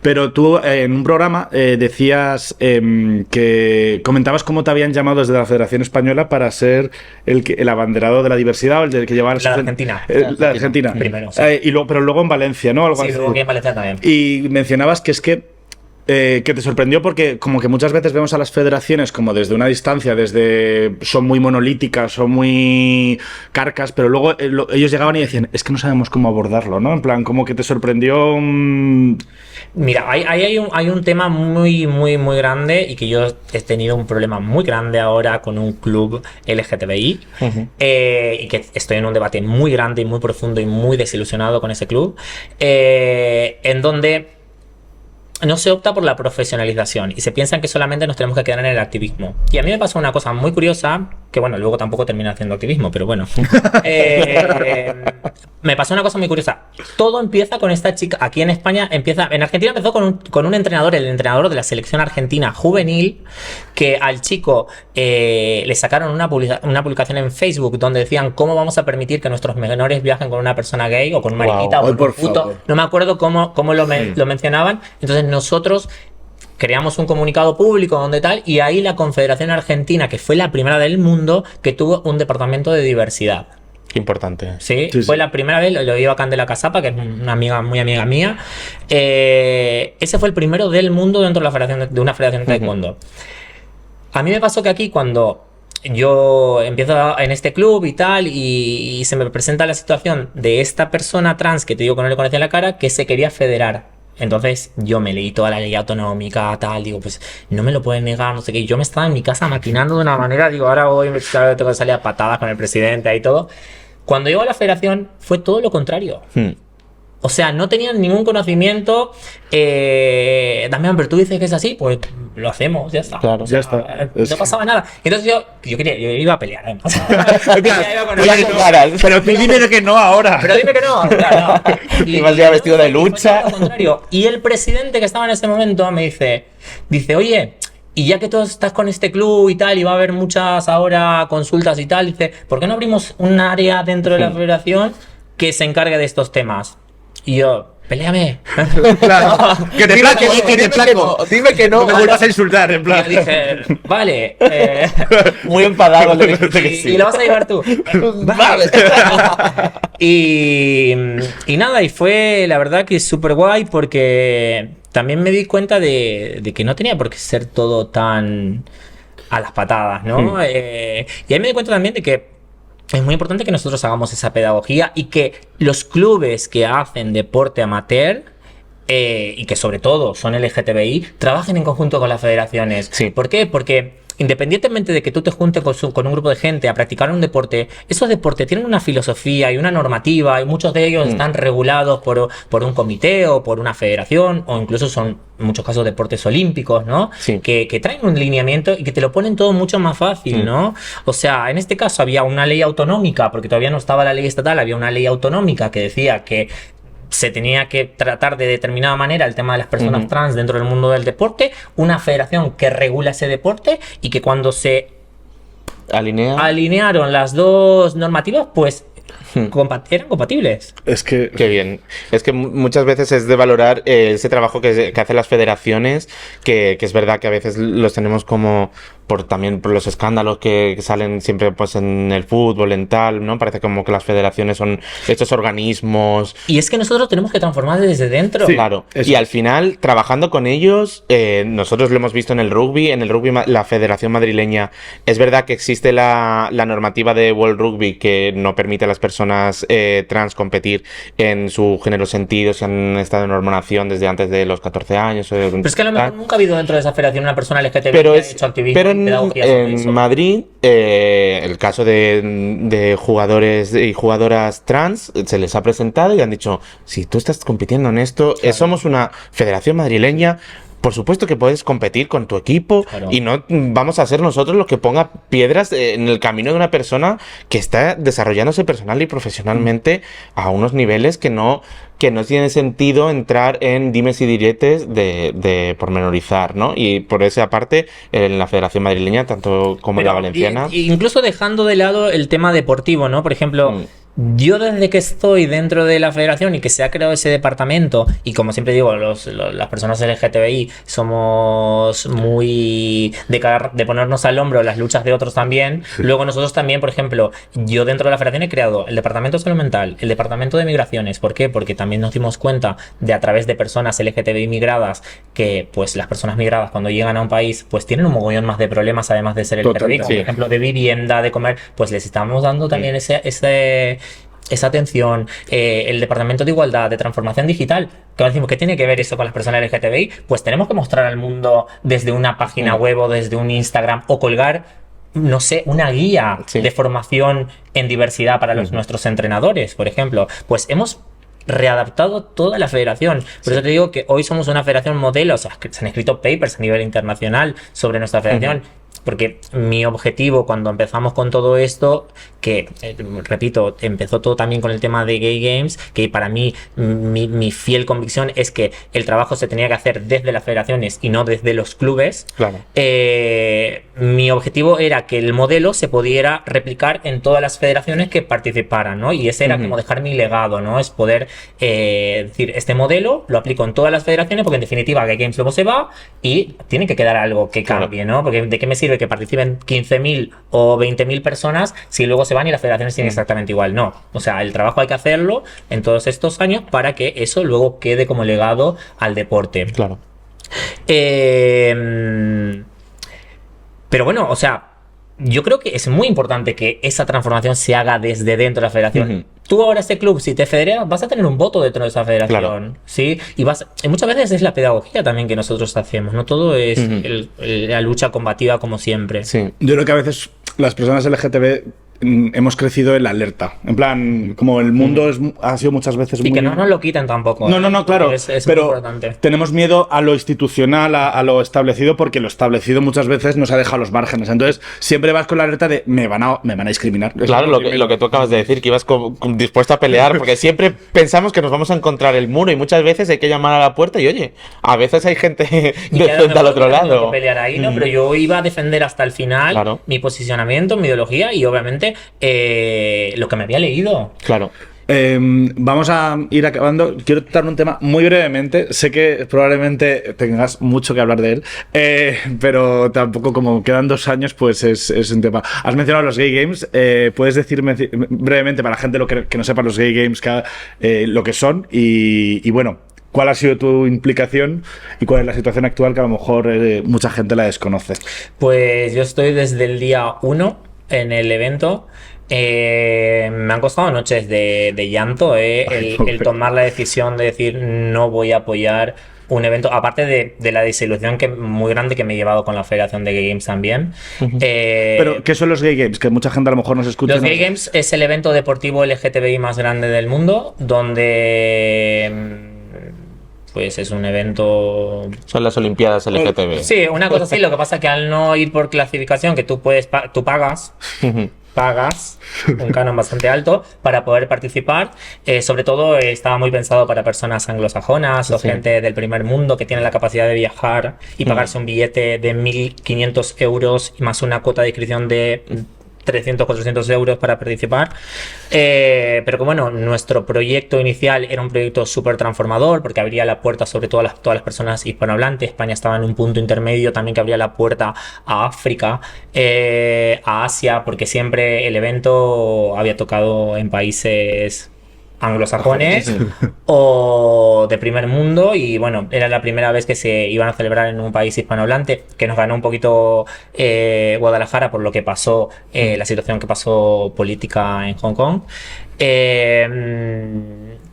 [SPEAKER 2] Pero tú en un programa decías que comentabas cómo te habían llamado desde la Federación Española para ser el abanderado de la diversidad o el que llevaba
[SPEAKER 3] la Argentina.
[SPEAKER 2] La Argentina.
[SPEAKER 3] Primero, sí.
[SPEAKER 2] Pero luego en Valencia, ¿no? Algo
[SPEAKER 3] sí, luego aquí en Valencia también.
[SPEAKER 2] Y mencionabas que es que Que te sorprendió porque como que muchas veces vemos a las federaciones como desde una distancia, son muy monolíticas, son muy carcas, pero luego ellos llegaban y decían, es que no sabemos cómo abordarlo, ¿no? En plan, como que te sorprendió...
[SPEAKER 3] Mira, hay un tema muy, muy, muy grande y que yo he tenido un problema muy grande ahora con un club LGTBI y que estoy en un debate muy grande y muy profundo y muy desilusionado con ese club, en donde no se opta por la profesionalización y se piensa que solamente nos tenemos que quedar en el activismo. Y a mí me pasó una cosa muy curiosa, que bueno, luego tampoco terminé haciendo activismo, pero bueno. Me pasó una cosa muy curiosa. Todo empieza con esta chica, aquí en España en Argentina empezó con un entrenador, el entrenador de la selección argentina juvenil, que al chico le sacaron una publicación en Facebook donde decían cómo vamos a permitir que nuestros menores viajen con una persona gay o con un mariquita o con un puto. No me acuerdo cómo lo mencionaban. Entonces nosotros creamos un comunicado público donde tal, y ahí la Confederación Argentina, que fue la primera del mundo, que tuvo un departamento de diversidad.
[SPEAKER 1] Importante.
[SPEAKER 3] Sí, fue la primera vez, lo iba Candela Casapa, que es una amiga, muy amiga mía. Ese fue el primero del mundo dentro de una federación de taekwondo. A mí me pasó que aquí cuando yo empiezo en este club y tal, y se me presenta la situación de esta persona trans, que te digo que no le conocía la cara, que se quería federar. Entonces yo me leí toda la ley autonómica, tal, digo, pues no me lo pueden negar, no sé qué. Yo me estaba en mi casa maquinando de una manera, digo, ahora claro, tengo que salir a patadas con el presidente y todo. Cuando llego a la federación fue todo lo contrario. O sea, no tenían ningún conocimiento. Damián, pero tú dices que es así, pues lo hacemos, ya está.
[SPEAKER 1] Claro,
[SPEAKER 3] o sea,
[SPEAKER 2] ya está.
[SPEAKER 3] No pasaba nada. Entonces yo iba a pelear, además.
[SPEAKER 2] Pero tú dime que no ahora.
[SPEAKER 3] Pero dime que no. Claro.
[SPEAKER 1] Ibas ya vestido de lucha.
[SPEAKER 3] Fue todo lo contrario. Y el presidente que estaba en ese momento me dice, oye, y ya que tú estás con este club y tal, y va a haber muchas ahora consultas y tal, dice, ¿por qué no abrimos un área dentro de la federación que se encargue de estos temas? Y yo, péleame.
[SPEAKER 2] Claro. Que te placo.
[SPEAKER 1] Dime que no.
[SPEAKER 2] No me vuelvas a insultar, en plan.
[SPEAKER 3] Y dije, vale.
[SPEAKER 1] Muy enfadado le dijiste que sí.
[SPEAKER 3] Y lo vas a llevar tú. Vale. y nada, y fue la verdad que súper guay porque también me di cuenta de que no tenía por qué ser todo tan a las patadas, ¿no? Y ahí me di cuenta también de que es muy importante que nosotros hagamos esa pedagogía y que los clubes que hacen deporte amateur y que sobre todo son LGTBI trabajen en conjunto con las federaciones.
[SPEAKER 1] Sí.
[SPEAKER 3] ¿Por qué? Porque independientemente de que tú te juntes con un grupo de gente a practicar un deporte, esos deportes tienen una filosofía y una normativa y muchos de ellos están regulados por un comité o por una federación o incluso son en muchos casos deportes olímpicos, ¿no?
[SPEAKER 1] Sí.
[SPEAKER 3] Que traen un lineamiento y que te lo ponen todo mucho más fácil, ¿no? O sea, en este caso había una ley autonómica, porque todavía no estaba la ley estatal, había una ley autonómica que decía que se tenía que tratar de determinada manera el tema de las personas trans dentro del mundo del deporte, una federación que regula ese deporte y que cuando se alinearon las dos normativas, pues eran compatibles.
[SPEAKER 2] Es que...
[SPEAKER 1] Qué bien. Es que muchas veces es de valorar ese trabajo que hacen las federaciones, que es verdad que a veces los tenemos como también por los escándalos que salen siempre pues en el fútbol, en tal, ¿no? Parece como que las federaciones son estos organismos.
[SPEAKER 3] Y es que nosotros tenemos que transformar desde dentro.
[SPEAKER 1] Sí, claro. Y al final, trabajando con ellos, nosotros lo hemos visto en el rugby, la Federación Madrileña, es verdad que existe la normativa de World Rugby que no permite a las personas trans competir en su género sentido si han estado en hormonación desde antes de los 14 años.
[SPEAKER 3] Pero es que a lo mejor nunca ha habido dentro de esa federación una persona LGTB
[SPEAKER 1] que
[SPEAKER 3] haya hecho activismo.
[SPEAKER 1] Pero en Madrid, el caso de jugadores y jugadoras trans se les ha presentado y han dicho, si tú estás compitiendo en esto, claro, somos una federación madrileña, por supuesto que puedes competir con tu equipo, claro, y no vamos a ser nosotros los que ponga piedras en el camino de una persona que está desarrollándose personal y profesionalmente a unos niveles que no tiene sentido entrar en dimes y diretes de pormenorizar, ¿no? Y por esa parte, en la Federación Madrileña, tanto como en la valenciana...
[SPEAKER 3] Incluso dejando de lado el tema deportivo, ¿no? Por ejemplo... Yo desde que estoy dentro de la federación y que se ha creado ese departamento, y como siempre digo, las personas LGTBI somos muy de ponernos al hombro las luchas de otros también. Sí. Luego nosotros también, por ejemplo, yo dentro de la federación he creado el departamento de salud mental, el departamento de migraciones. ¿Por qué? Porque también nos dimos cuenta de a través de personas LGTBI migradas que pues las personas migradas cuando llegan a un país pues tienen un mogollón más de problemas además de ser LGTBI, como por ejemplo de vivienda, de comer, pues les estamos dando también esa atención, el departamento de igualdad, de transformación digital, que decimos, ¿qué tiene que ver eso con las personas LGTBI? Pues tenemos que mostrar al mundo desde una página web o desde un Instagram o colgar, no sé, una guía de formación en diversidad para nuestros entrenadores, por ejemplo. Pues hemos readaptado toda la federación. Por eso te digo que hoy somos una federación modelo, o sea, que se han escrito papers a nivel internacional sobre nuestra federación. Porque mi objetivo cuando empezamos con todo esto, que repito, empezó todo también con el tema de Gay Games, que para mí mi fiel convicción es que el trabajo se tenía que hacer desde las federaciones y no desde los clubes.
[SPEAKER 1] Claro.
[SPEAKER 3] Mi objetivo era que el modelo se pudiera replicar en todas las federaciones que participaran, ¿no? Y ese era como dejar mi legado, ¿no? Es poder decir, este modelo lo aplico en todas las federaciones, porque en definitiva Gay Games luego se va y tiene que quedar algo que cambie, ¿no? Porque ¿de qué me sirve que participen 15.000 o 20.000 personas si luego se van y las federaciones siguen exactamente igual? No. O sea, el trabajo hay que hacerlo en todos estos años para que eso luego quede como legado al deporte.
[SPEAKER 1] Claro.
[SPEAKER 3] Pero bueno, o sea, yo creo que es muy importante que esa transformación se haga desde dentro de la federación. Tú ahora este club, si te federas, vas a tener un voto dentro de esa federación, claro. ¿Sí? Y muchas veces es la pedagogía también que nosotros hacemos, no todo es la lucha combativa como siempre.
[SPEAKER 2] Sí. Yo creo que a veces las personas LGTB hemos crecido en la alerta. En plan, como el mundo ha sido muchas veces
[SPEAKER 3] y muy... que no nos lo quiten tampoco.
[SPEAKER 2] No, claro.
[SPEAKER 3] Es
[SPEAKER 2] pero
[SPEAKER 3] muy importante.
[SPEAKER 2] Tenemos miedo a lo institucional, a lo establecido, porque lo establecido muchas veces nos ha dejado los márgenes. Entonces, siempre vas con la alerta de me van a discriminar.
[SPEAKER 1] Claro, lo que tú acabas de decir, que ibas dispuesto a pelear, porque siempre pensamos que nos vamos a encontrar el muro y muchas veces hay que llamar a la puerta y oye, a veces hay gente de frente al otro lado.
[SPEAKER 3] Que pelear ahí, ¿no? Pero yo iba a defender hasta el final mi posicionamiento, mi ideología y obviamente lo que me había leído.
[SPEAKER 2] Claro. Vamos a ir acabando. Quiero tratar un tema muy brevemente. Sé que probablemente tengas mucho que hablar de él, pero tampoco, como quedan 2 años, pues es un tema. Has mencionado los Gay Games. ¿Puedes decirme brevemente, para la gente que no sepa los Gay Games, lo que son? Y bueno, ¿cuál ha sido tu implicación y cuál es la situación actual, que a lo mejor mucha gente la desconoce?
[SPEAKER 3] Pues yo estoy desde el día 1 en el evento. Me han costado noches de llanto, el tomar la decisión de decir no voy a apoyar un evento, aparte de la desilusión muy grande que me he llevado con la Federación de Gay Games también.
[SPEAKER 2] Pero, ¿qué son los Gay Games? Que mucha gente a lo mejor nos escucha.
[SPEAKER 3] Los Gay Games es el evento deportivo LGTBI más grande del mundo, donde... pues es un evento...
[SPEAKER 1] Son las Olimpiadas LGTB.
[SPEAKER 3] Sí, una cosa así. Lo que pasa es que al no ir por clasificación, que tú pagas un canon bastante alto para poder participar. Sobre todo estaba muy pensado para personas anglosajonas o gente del primer mundo que tiene la capacidad de viajar y pagarse un billete de 1.500 euros y más una cuota de inscripción de 300, 400 euros para participar, pero que bueno, nuestro proyecto inicial era un proyecto súper transformador porque abría la puerta sobre todas las personas hispanohablantes. España estaba en un punto intermedio también, que abría la puerta a África, a Asia, porque siempre el evento había tocado en países anglosajones o de primer mundo, y bueno, era la primera vez que se iban a celebrar en un país hispanohablante, que nos ganó un poquito Guadalajara por lo que pasó, la situación que pasó política en Hong Kong,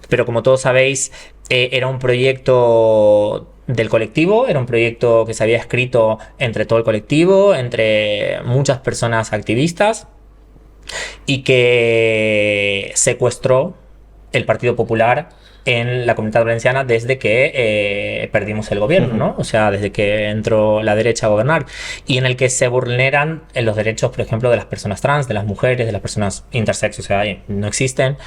[SPEAKER 3] pero como todos sabéis, era un proyecto del colectivo, era un proyecto que se había escrito entre todo el colectivo, entre muchas personas activistas, y que secuestró el Partido Popular en la Comunidad Valenciana desde que perdimos el gobierno, ¿no? O sea, desde que entró la derecha a gobernar, y en el que se vulneran los derechos, por ejemplo, de las personas trans, de las mujeres, de las personas intersex, o sea, no existen,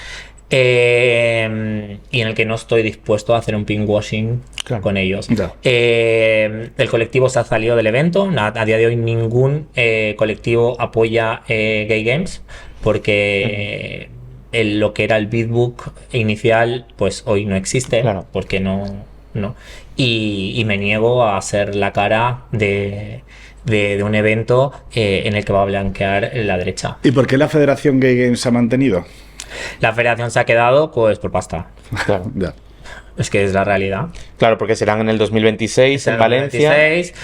[SPEAKER 3] y en el que no estoy dispuesto a hacer un pinkwashing con ellos. El colectivo se ha salido del evento. A día de hoy ningún colectivo apoya Gay Games porque... lo que era el beatbook inicial, pues hoy no existe,
[SPEAKER 1] Claro.
[SPEAKER 3] porque no. Y me niego a hacer la cara de un evento en el que va a blanquear la derecha.
[SPEAKER 2] ¿Y por qué la Federación Gay Games se ha mantenido?
[SPEAKER 3] La federación se ha quedado pues por pasta.
[SPEAKER 1] Claro.
[SPEAKER 2] Ya.
[SPEAKER 3] Es que es la realidad.
[SPEAKER 1] Claro, porque serán en el 2026 en Valencia.
[SPEAKER 3] 2026,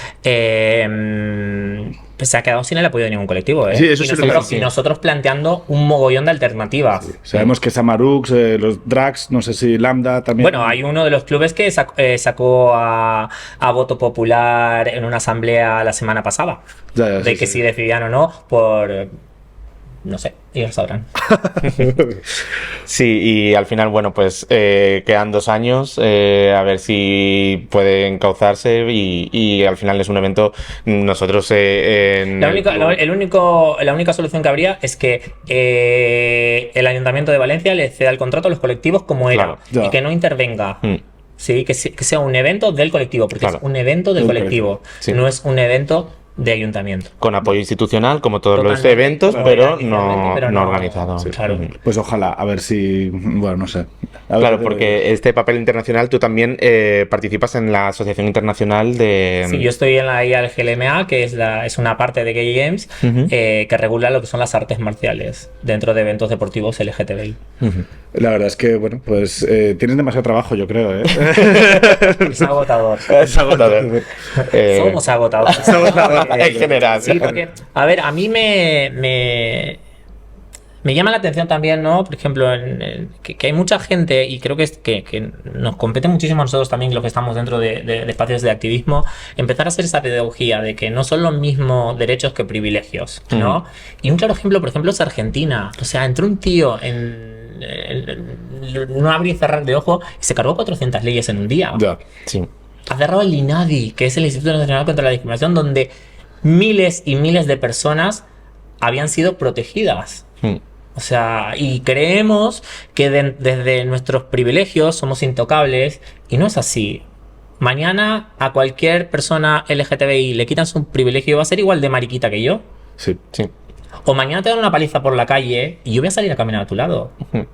[SPEAKER 3] pues se ha quedado sin el apoyo de ningún colectivo, ¿eh?
[SPEAKER 2] Sí, eso
[SPEAKER 3] y,
[SPEAKER 2] sí lo
[SPEAKER 3] nosotros,
[SPEAKER 1] que sí.
[SPEAKER 3] y nosotros planteando un mogollón de alternativas.
[SPEAKER 2] Sabemos que Samarux, los Drags, no sé si Lambda también.
[SPEAKER 3] Bueno, hay uno de los clubes que sacó a voto popular en una asamblea la semana pasada.
[SPEAKER 2] Ya,
[SPEAKER 3] de que si decidían o no por... No sé, ellos sabrán.
[SPEAKER 1] Sí, y al final, bueno, pues quedan 2 años, a ver si puede encauzarse y al final es un evento, nosotros en
[SPEAKER 3] La
[SPEAKER 1] el
[SPEAKER 3] única,
[SPEAKER 1] club-
[SPEAKER 3] la única solución que habría es que el Ayuntamiento de Valencia le ceda el contrato a los colectivos como era,
[SPEAKER 1] Claro,
[SPEAKER 2] ya.
[SPEAKER 3] y que no intervenga.
[SPEAKER 1] Mm.
[SPEAKER 3] Sí, que sea un evento del colectivo, porque
[SPEAKER 1] Claro.
[SPEAKER 3] es un evento del
[SPEAKER 2] Del
[SPEAKER 3] colectivo,
[SPEAKER 1] sí.
[SPEAKER 3] no es un evento de ayuntamiento.
[SPEAKER 1] con apoyo institucional, como todos los
[SPEAKER 3] Totalmente,
[SPEAKER 1] eventos,
[SPEAKER 3] claro,
[SPEAKER 1] pero no organizado.
[SPEAKER 3] Sí, claro.
[SPEAKER 1] Ujú.
[SPEAKER 2] Pues ojalá, a ver si. Bueno, no sé. A ver,
[SPEAKER 1] Claro, porque este papel internacional, tú también participas en la Asociación Internacional de...
[SPEAKER 3] Sí, yo estoy en la IALGLMA, que es una parte de Gay Games,
[SPEAKER 1] Ujú.
[SPEAKER 3] que regula lo que son las artes marciales dentro de eventos deportivos LGTBI.
[SPEAKER 1] Ujú.
[SPEAKER 2] La verdad es que, bueno, pues tienes demasiado trabajo, yo creo, ¿eh?
[SPEAKER 3] Es agotador.
[SPEAKER 1] Es agotador.
[SPEAKER 3] Somos agotadores.
[SPEAKER 1] En general.
[SPEAKER 3] Sí, porque, a ver, a mí me llama la atención también, ¿no? Por ejemplo, que hay mucha gente, y creo que nos compete muchísimo a nosotros también, los que estamos dentro de espacios de activismo, empezar a hacer esa pedagogía de que no son los mismos derechos que privilegios, ¿no? Y un claro ejemplo, por ejemplo, es Argentina. O sea, entró un tío en no abrir y cerrar de ojo y se cargó 400 leyes en un día.
[SPEAKER 2] Ya.
[SPEAKER 1] Sí.
[SPEAKER 3] Ha cerrado el INADI, que es el Instituto Nacional contra la Discriminación, donde miles y miles de personas habían sido protegidas.
[SPEAKER 1] Mm.
[SPEAKER 3] O sea, y creemos que desde nuestros privilegios somos intocables, y no es así. Mañana a cualquier persona LGTBI le quitan su privilegio y va a ser igual de mariquita que yo.
[SPEAKER 2] Sí.
[SPEAKER 1] Sí.
[SPEAKER 3] O mañana te dan una paliza por la calle y yo voy a salir a caminar a tu lado.
[SPEAKER 1] Ujú.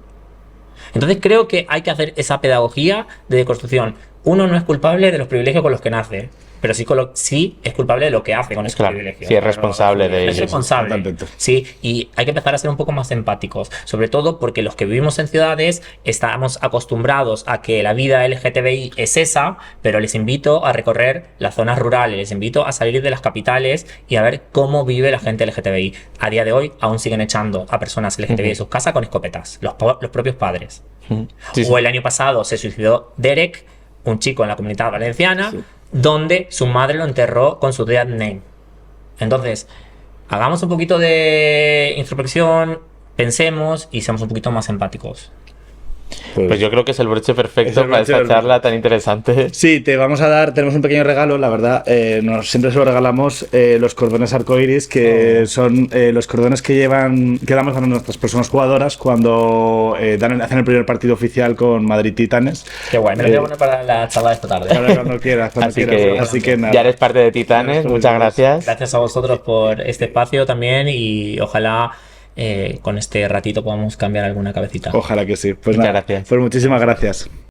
[SPEAKER 3] Entonces creo que hay que hacer esa pedagogía de deconstrucción. Uno no es culpable de los privilegios con los que nace, pero sí es culpable de lo que hace con esos
[SPEAKER 1] Claro,
[SPEAKER 3] privilegios.
[SPEAKER 1] sí es responsable de
[SPEAKER 3] Es
[SPEAKER 1] ellos.
[SPEAKER 3] responsable.
[SPEAKER 2] Totalmente.
[SPEAKER 3] Sí, y hay que empezar a ser un poco más empáticos, sobre todo porque los que vivimos en ciudades estamos acostumbrados a que la vida LGTBI es esa, pero les invito a recorrer las zonas rurales, les invito a salir de las capitales y a ver cómo vive la gente LGTBI. A día de hoy aún siguen echando a personas LGTBI de sus casas con escopetas, los propios padres.
[SPEAKER 1] Ujú. Sí, sí.
[SPEAKER 3] O el año pasado se suicidó Derek, un chico en la comunidad valenciana, donde su madre lo enterró con su dead name. Entonces, hagamos un poquito de introspección, pensemos y seamos un poquito más empáticos.
[SPEAKER 1] Pues yo creo que es el broche
[SPEAKER 2] Es
[SPEAKER 1] perfecto
[SPEAKER 2] el
[SPEAKER 1] para
[SPEAKER 2] broche
[SPEAKER 1] esta
[SPEAKER 2] del-
[SPEAKER 1] charla tan interesante.
[SPEAKER 2] Sí, te vamos a dar, tenemos un pequeño regalo, la verdad, siempre se lo regalamos los cordones arcoiris, que son los cordones que damos a nuestras personas jugadoras cuando hacen el primer partido oficial con Madrid Titanes.
[SPEAKER 3] Qué guay, me lo voy a poner para la charla de esta tarde.
[SPEAKER 2] Ahora cuando quieras, Así que nada.
[SPEAKER 1] ya eres parte de Titanes, muchas gracias.
[SPEAKER 3] Gracias a vosotros por este espacio también y ojalá con este ratito podamos cambiar alguna cabecita.
[SPEAKER 2] Ojalá que sí. Pues
[SPEAKER 1] Muchas
[SPEAKER 2] nada,
[SPEAKER 1] gracias.
[SPEAKER 2] pues muchísimas gracias.